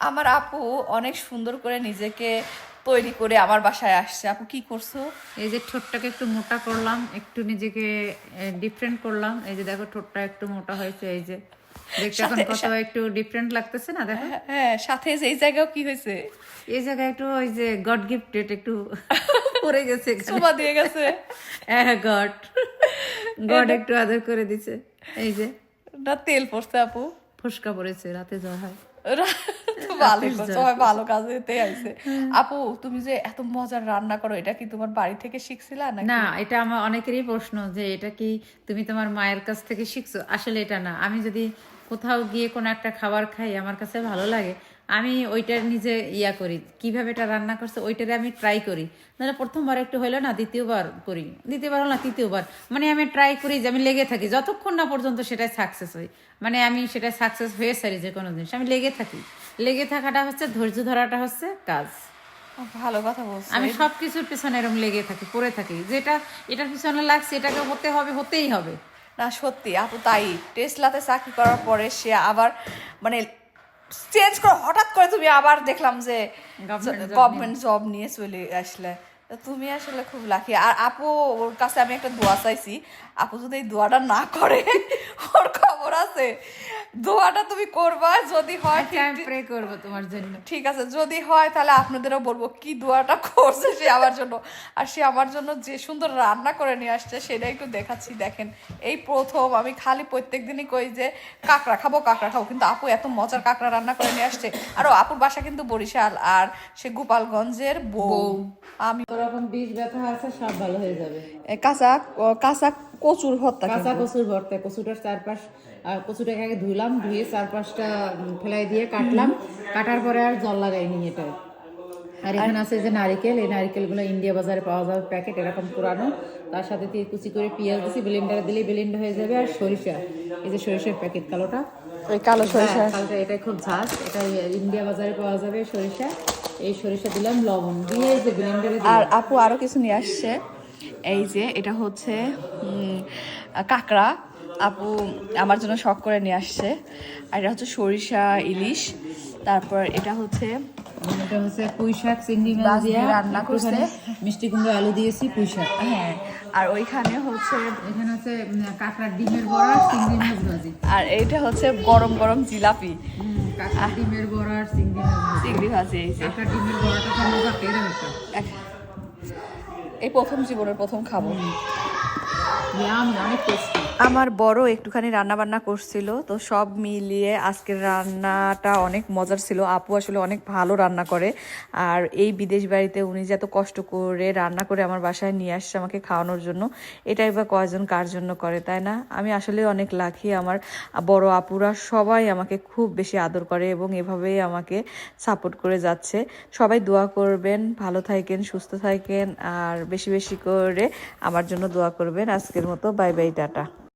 আমার আপু অনেক সুন্দর করে নিজেকে তৈরি করে আমার বাসায় আসছে। আপু কি করছো? এই যে ঠোঁটটাকে একটু মোটা করলাম, একটু নিজেকে ডিফারেন্ট করলাম। এই যে দেখো ঠোঁটটা একটু মোটা হয়েছে, এই যে দেখতে এখন সাথে কত একটু ডিফারেন্ট লাগতেছে না? দেখো হ্যাঁ, সাথে এই জায়গাও কি হয়েছে? এই জায়গায় একটু ওই যে গড গিফটেড একটু পড়ে গেছে এখানে। চুমা দিয়ে গেছে। হ্যাঁ, গড গড একটু আদর করে দিছে। এই যে না তেল পড়ছে আপু। ফোসকা পড়েছে, রাতে জ্বর হয়। ভালো করছো, হয় ভালো কাজেতে আইছে। আপু তুমি যে এত মজার রান্না করো, এটা কি তোমার বাড়ি থেকে শিখছিলা নাকি? না, এটা আমার অনেকেরই প্রশ্ন যে এটা কি তুমি তোমার মায়ের কাছ থেকে শিখছো। আসলে এটা না, আমি যদি কোথাও গিয়ে কোনো একটা খাবার খাই আমার কাছে ভালো লাগে, আমি ওইটার নিজে করি, কিভাবে এটা রান্না করছে ওইটারে আমি ট্রাই করি। নাহলে প্রথমবার একটু হলো না, দ্বিতীয়বার করি, দ্বিতীয়বার হলো না, তৃতীয়বার, মানে আমি ট্রাই করি যে আমি লেগে থাকি যতক্ষণ না পর্যন্ত সেটাই সাকসেস হই। মানে আমি সেটা সাকসেস হয়ে সারি, যে কোনো জিনিস আমি লেগে থাকি। লেগে থাকাটা হচ্ছে ধৈর্য ধরাটা হচ্ছে কাজ। ভালো কথা বলছো। আমি সবকিছুর পিছনে এরকম লেগে থাকি, পড়ে থাকি, যেটা এটার পিছনে লাগছে এটাকে হতে হবে, হতেই হবে। না সত্যি আপু, তাই টেসলাতে চাকরি করার পরে সে আবার মানে চেঞ্জ করে হঠাৎ করে তুমি আবার দেখলাম যে গভর্নমেন্ট জব নিয়ে চলে আসলে। তো তুমি আসলে খুব লাকি। আর আপু ওর কাছে আমি একটা দোয়া চাইছি, আপু যদি এই দোয়াটা না করে ওর খবর আছে। দোয়াটা তুমি করবা, যদি হয় আমি প্রে করবো তোমার জন্য। ঠিক আছে, যদি হয় তাহলে আপনাদেরও বলবো কি দোয়াটা করছে সে আমার জন্য। আর সে আমার জন্য যে সুন্দর রান্না করে নিয়ে আসছে সেটা একটু দেখাচ্ছি। দেখেন, এই প্রথম আমি খালি প্রত্যেক দিনই কই যে কাঁকড়া খাবো কাঁকড়া খাবো, কিন্তু আপু এত মজার কাঁকড়া রান্না করে নিয়ে আসছে। আর আপুর বাসা কিন্তু বরিশাল, আর সে গোপালগঞ্জের বউ। আমি ওরকম বিষ ব্যথা আছে, সব ভালো হয়ে যাবে। কাঁচা কাঁচা কচুর ভর্তা, কাঁচা কচুর ভর্তা, কচুটার চারপাশ, আর কচুটাকে আগে ধুলাম, ধুয়ে চারপাশটা ফেলাই দিয়ে কাটলাম, কাটার পরে আর জল লাগাইনি এটা। আর এখানে আছে যে নারিকেল, এই নারিকেলগুলো ইন্ডিয়া বাজারে পাওয়া যাবে প্যাকেট এরকম পুরানো। তার সাথে কুচি করে পেঁয়াজ দিছি, ব্লেন্ডারে দিলেই ব্লেন্ড হয়ে যাবে। আর সরিষা, এই যে সরিষার প্যাকেট কালোটা, ওই কালো সরিষা, কালোটা, এটা খুব ঝাঁজ, এটা ইন্ডিয়া বাজারে পাওয়া যাবে সরিষা। এই সরিষা দিলাম, লবণ দিয়ে এই যে ব্লেন্ডারে। আর আপু আরো কিছু নিয়ে আসছে। এই যে এটা হচ্ছে কাঁকড়া, আপু আমার জন্য শখ করে নিয়ে আসছে। আর এটা হচ্ছে সরিষা ইলিশ। তারপর এটা হচ্ছে পুঁই শাক, চিংড়ি মাছ দিয়ে রান্না করছে, মিষ্টি কুমড়ো আলু দিয়েছি, পুঁই শাক। হ্যাঁ। আর ওইখানে হচ্ছে এখানে হচ্ছে কাঁকড়ার ডিমের বড়া, চিংড়ি মাছ ভাজি। আর এইটা হচ্ছে গরম গরম জিলাপি। কাঁকড়ার ডিমের বড়া আর চিংড়ি মাছ ভাজি। চিংড়ি ভাজি। এই যে কাঁকড়ার ডিমের বড়াটা তো মজা, পেরে একটা এই প্রথম জীবনের প্রথম খাবো। অনেক টেস্টি। আমার বড় একটুখানি রান্না বান্না করছিল, তো সব মিলিয়ে আজকের রান্নাটা অনেক মজার ছিল। আপু আসলে অনেক ভালো রান্না করে। আর এই বিদেশ বাড়িতে উনি যে এত কষ্ট করে রান্না করে আমার বাসায় নিয়ে আসছে আমাকে খাওয়ানোর জন্য, এটাই বা কয়জন কার জন্য করে, তাই না? আমি আসলে অনেক লাকি। আমার বড় আপুরা সবাই আমাকে খুব বেশি আদর করে এবং এভাবেই আমাকে সাপোর্ট করে যাচ্ছে। সবাই দোয়া করবেন, ভালো থাকেন, সুস্থ থাকেন, আর বেশি বেশি করে আমার জন্য দোয়া করবেন। আজকের মতো বাই বাই, টাটা।